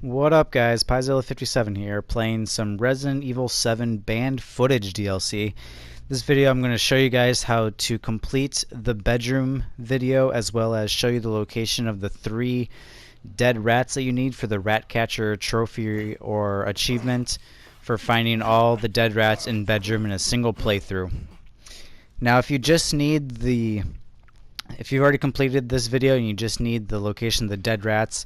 What up guys, Pyzilla57 here, playing some Resident Evil 7 banned footage DLC. This video I'm going to show you guys how to complete the bedroom video, as well as show you the location of the 3 dead rats that you need for the Ratcatcher trophy or achievement for finding all the dead rats in bedroom in a single playthrough. Now if you've already completed this video and you just need the location of the dead rats,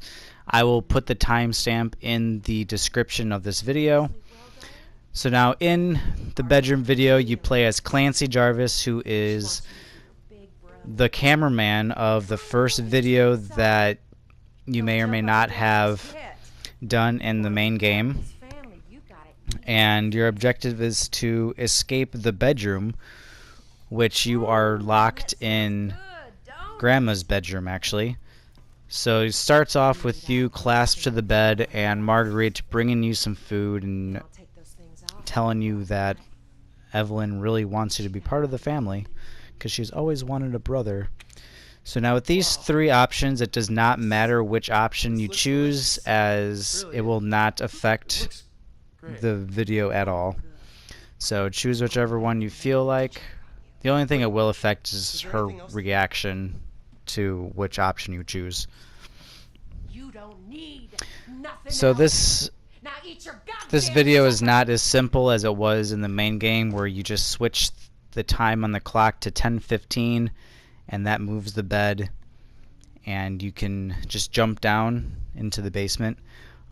I will put the timestamp in the description of this video. So now in the bedroom video you play as Clancy Jarvis, who is the cameraman of the first video that you may or may not have done in the main game. And your objective is to escape the bedroom, which you are locked in Grandma's bedroom actually. So it starts off with you clasped to the bed and Marguerite bringing you some food and telling you that Evelyn really wants you to be part of the family because she's always wanted a brother. So now with these 3 options, it does not matter which option you choose, as it will not affect the video at all. So choose whichever one you feel like. The only thing it will affect is her reaction to which option you choose. So this video is not as simple as it was in the main game, where you just switch the time on the clock to 10:15 and that moves the bed and you can just jump down into the basement.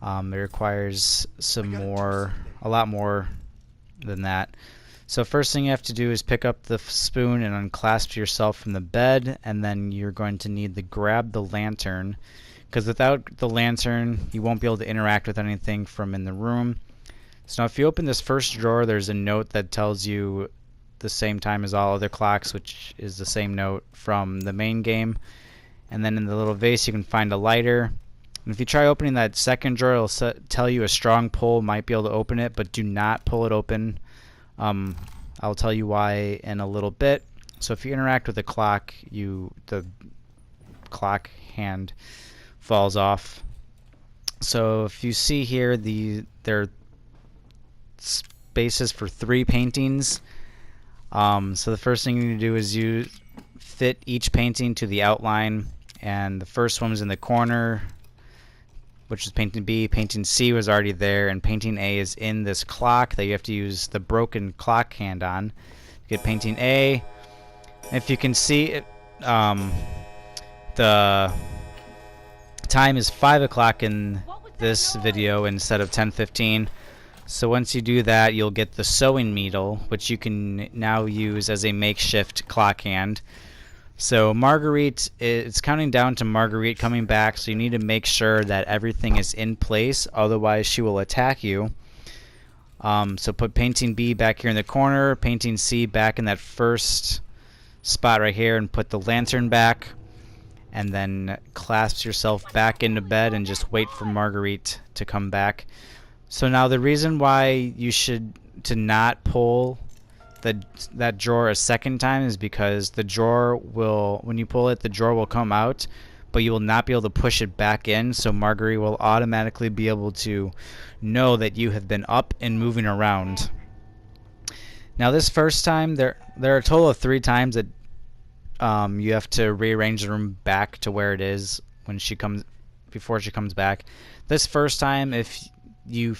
It requires a lot more than that. So first thing you have to do is pick up the spoon and unclasp yourself from the bed, and then you're going to need to grab the lantern, because without the lantern you won't be able to interact with anything from in the room. So now if you open this first drawer, there's a note that tells you the same time as all other clocks, which is the same note from the main game. And then in the little vase you can find a lighter. And if you try opening that second drawer, it'll tell you a strong pull might be able to open it, but do not pull it open. I'll tell you why in a little bit. So if you interact with the clock, the clock hand falls off. So if you see here, there are spaces for 3 paintings. So the first thing you need to do is you fit each painting to the outline, and the first one was in the corner, which is painting B. Painting C was already there, and painting A is in this clock that you have to use the broken clock hand on. You get painting A. If you can see, the time is 5 o'clock in this video instead of 10:15. So once you do that, you'll get the sewing needle, which you can now use as a makeshift clock hand. So Marguerite, it's counting down to Marguerite coming back, so you need to make sure that everything is in place, otherwise she will attack you. So put painting B back here in the corner, painting C back in that first spot right here, and put the lantern back, and then clasp yourself back into bed and just wait for Marguerite to come back. So now the reason why you should not pull that drawer a second time is because the drawer will, when you pull it, the drawer will come out, but you will not be able to push it back in, so Marguerite will automatically be able to know that you have been up and moving around. Now this first time, there are a total of 3 times that you have to rearrange the room back to where it is before she comes back. This first time, if you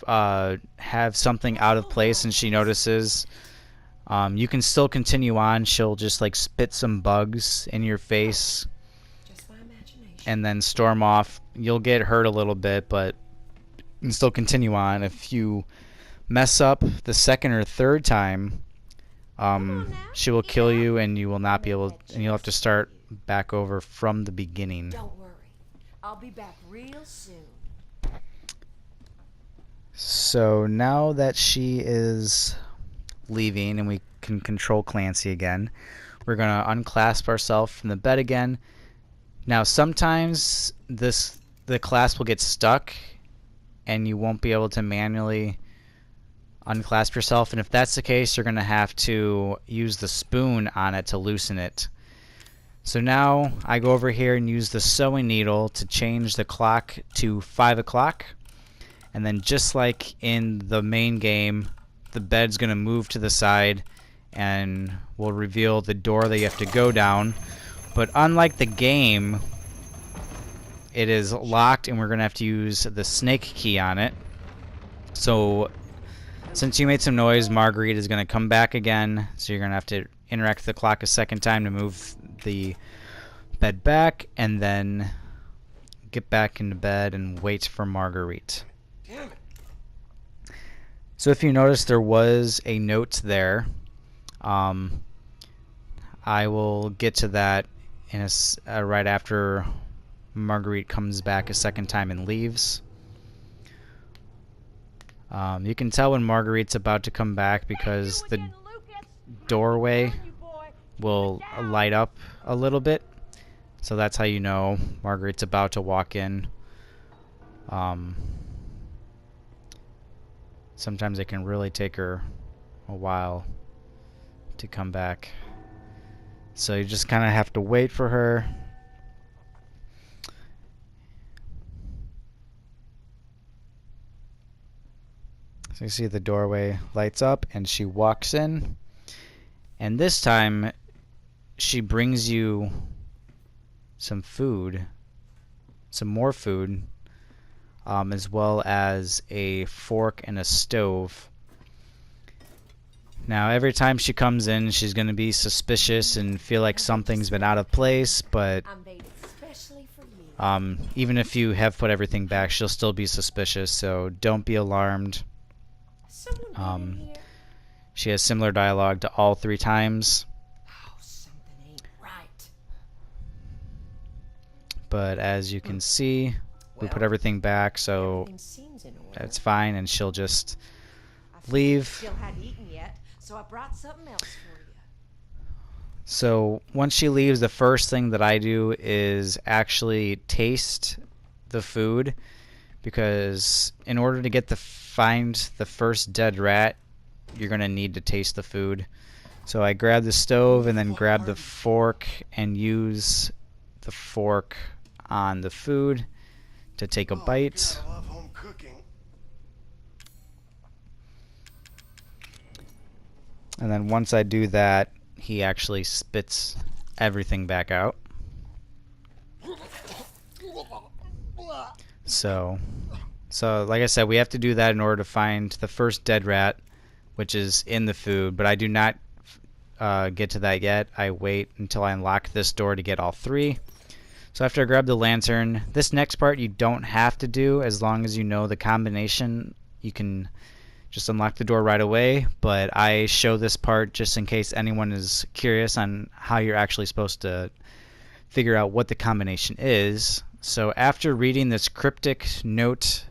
have something out of place and she notices, you can still continue on. She'll just like spit some bugs in your face and then storm off. You'll get hurt a little bit, but you can still continue on. If you mess up the second or third time, she will kill you, and you will not be able, and you'll have to start back over from the beginning. Don't worry, I'll be back real soon. So now that she is leaving and we can control Clancy again, we're going to unclasp ourselves from the bed again. Now sometimes the clasp will get stuck and you won't be able to manually unclasp yourself, and if that's the case, you're going to have to use the spoon on it to loosen it. So now I go over here and use the sewing needle to change the clock to 5 o'clock. And then just like in the main game, the bed's going to move to the side and will reveal the door that you have to go down. But unlike the game, it is locked and we're going to have to use the snake key on it. So since you made some noise, Marguerite is going to come back again. So you're going to have to interact with the clock a second time to move the bed back, and then get back into bed and wait for Marguerite. Damn it. So if you notice, there was a note there. I will get to that in right after Marguerite comes back a second time and leaves. You can tell when Marguerite's about to come back because the doorway will light up a little bit. So that's how you know Marguerite's about to walk in. Sometimes it can really take her a while to come back. So you just kind of have to wait for her. So you see the doorway lights up and she walks in. And this time she brings you some food, some more food, as well as a fork and a stove. Now every time she comes in, she's going to be suspicious and feel like something's been out of place, but even if you have put everything back, she'll still be suspicious, so don't be alarmed. She has similar dialogue to all 3 times. Oh, something ain't right. But as you can see, we put everything back, so that's fine, and she'll just leave. Still hadn't eaten yet, so I brought something else for you. So once she leaves, the first thing that I do is actually taste the food, because in order to get find the first dead rat, you're gonna need to taste the food. So I grab the stove and then grab the fork and use the fork on the food to take a bite. God, I love home cooking. And then once I do that, he actually spits everything back out. So like I said, we have to do that in order to find the first dead rat, which is in the food, but I do not get to that yet. I wait until I unlock this door to get all 3. So after I grab the lantern, this next part you don't have to do as long as you know the combination. You can just unlock the door right away, but I show this part just in case anyone is curious on how you're actually supposed to figure out what the combination is. So after reading this cryptic note,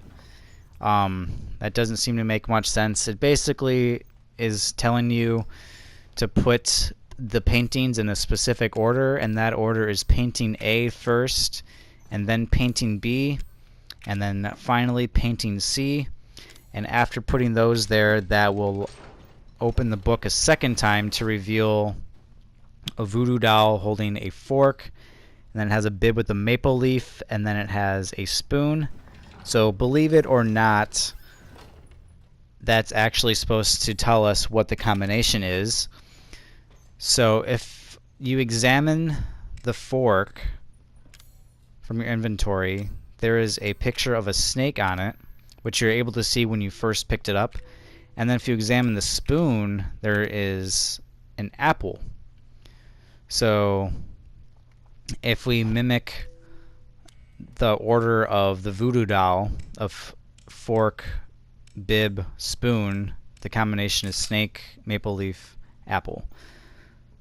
that doesn't seem to make much sense. It basically is telling you to put the paintings in a specific order, and that order is painting A first, and then painting B, and then finally painting C. And after putting those there, that will open the book a second time to reveal a voodoo doll holding a fork, and then it has a bib with a maple leaf, and then it has a spoon. So believe it or not, that's actually supposed to tell us what the combination is. So if you examine the fork from your inventory, there is a picture of a snake on it, which you're able to see when you first picked it up. And then if you examine the spoon, there is an apple. So if we mimic the order of the voodoo doll of fork, bib, spoon, the combination is snake, maple leaf, apple.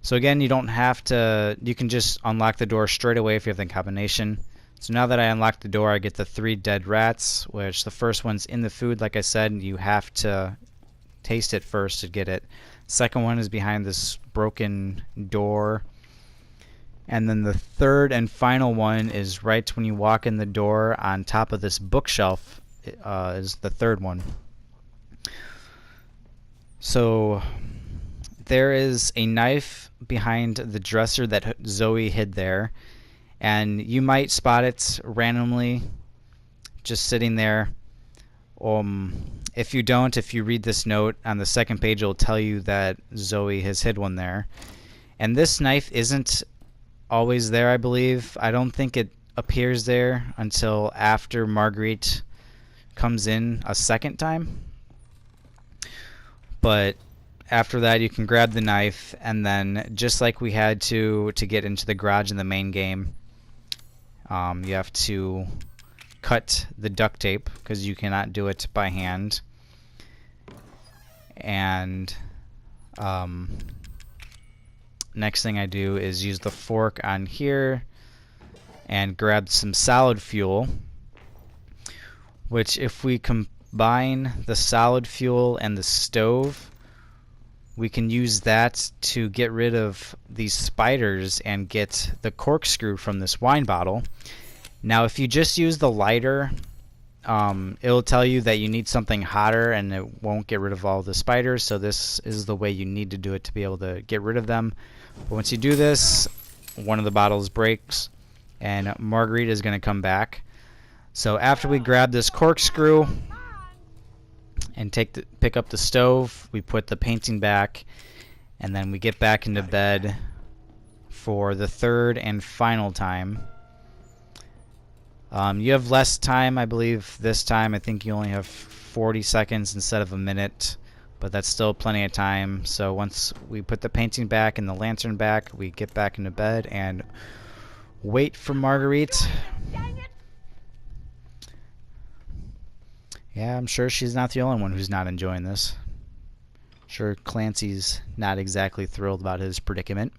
So again, you don't have to, you can just unlock the door straight away if you have the combination. So now that I unlocked the door, I get the 3 dead rats, which the first one's in the food. Like I said, you have to taste it first to get it. Second one is behind this broken door. And then the third and final one is right when you walk in the door on top of this bookshelf is the third one. So there is a knife behind the dresser that Zoe hid there, and you might spot it randomly just sitting there. If you don't, if you read this note on the second page, it'll tell you that Zoe has hid one there. And this knife isn't always there, I believe. I don't think it appears there until after Marguerite comes in a second time. But after that, you can grab the knife, and then just like we had to get into the garage in the main game, you have to cut the duct tape because you cannot do it by hand. And next thing I do is use the fork on here and grab some solid fuel, which if we combine the solid fuel and the stove, we can use that to get rid of these spiders and get the corkscrew from this wine bottle. Now if you just use the lighter, it'll tell you that you need something hotter and it won't get rid of all the spiders, so this is the way you need to do it to be able to get rid of them. But once you do this, one of the bottles breaks and Marguerite is going to come back. So after we grab this corkscrew and pick up the stove, we put the painting back, and then we get back into bed for the third and final time. You have less time, I believe, this time. I think you only have 40 seconds instead of a minute, but that's still plenty of time. So once we put the painting back and the lantern back, we get back into bed and wait for Marguerite. Yeah, I'm sure she's not the only one who's not enjoying this. Sure, Clancy's not exactly thrilled about his predicament.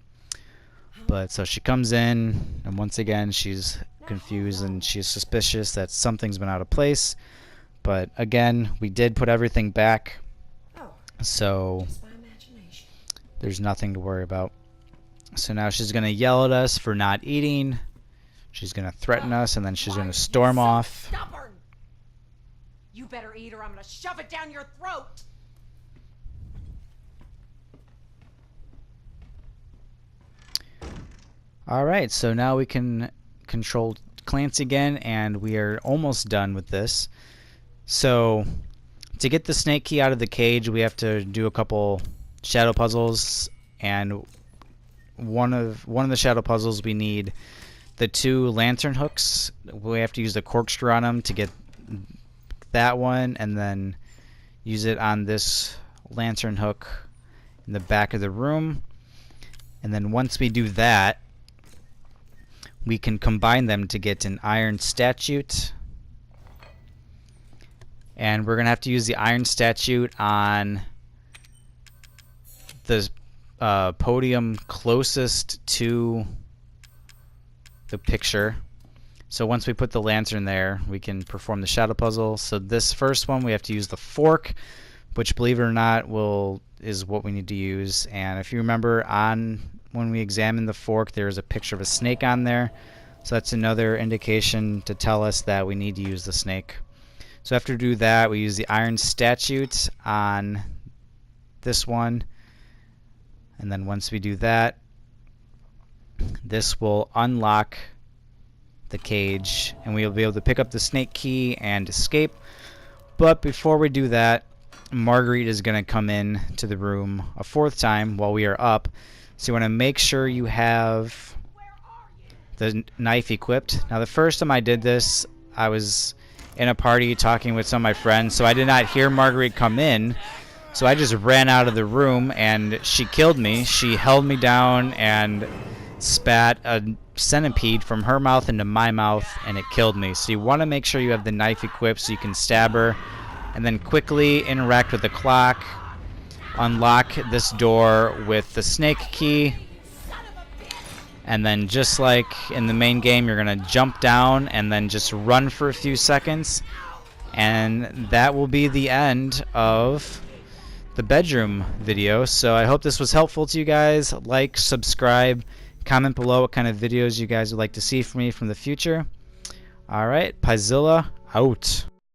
But so she comes in, and once again she's confused and she's suspicious that something's been out of place. But again, we did put everything back, so there's nothing to worry about. So now she's going to yell at us for not eating. She's going to threaten us, and then she's going to storm off. Stubborn! You better eat or I'm gonna shove it down your throat! Alright, so now we can control Clancy again, and we are almost done with this. So to get the snake key out of the cage, we have to do a couple shadow puzzles, and one of the shadow puzzles, we need the 2 lantern hooks. We have to use the corkscrew on them to get that one, and then use it on this lantern hook in the back of the room. And then once we do that, we can combine them to get an iron statue. And we're going to have to use the iron statue on the podium closest to the picture. So once we put the lantern there, we can perform the shadow puzzle. So this first one, we have to use the fork, which, believe it or not, is what we need to use. And if you remember, when we examined the fork, there is a picture of a snake on there. So that's another indication to tell us that we need to use the snake. So after we do that, we use the iron statue on this one. And then once we do that, this will unlock the cage, and we'll be able to pick up the snake key and escape. But before we do that, Marguerite is going to come in to the room a 4th time while we are up. So you want to make sure you have the knife equipped. Now the first time I did this, I was in a party talking with some of my friends, so I did not hear Marguerite come in. So I just ran out of the room, and she killed me. She held me down and spat a centipede from her mouth into my mouth, and it killed me. So you want to make sure you have the knife equipped so you can stab her, and then quickly interact with the clock, unlock this door with the snake key, and then just like in the main game, you're going to jump down and then just run for a few seconds, and that will be the end of the bedroom video. So I hope this was helpful to you guys. Like, subscribe, comment below what kind of videos you guys would like to see from me from the future. Alright, Pizilla out.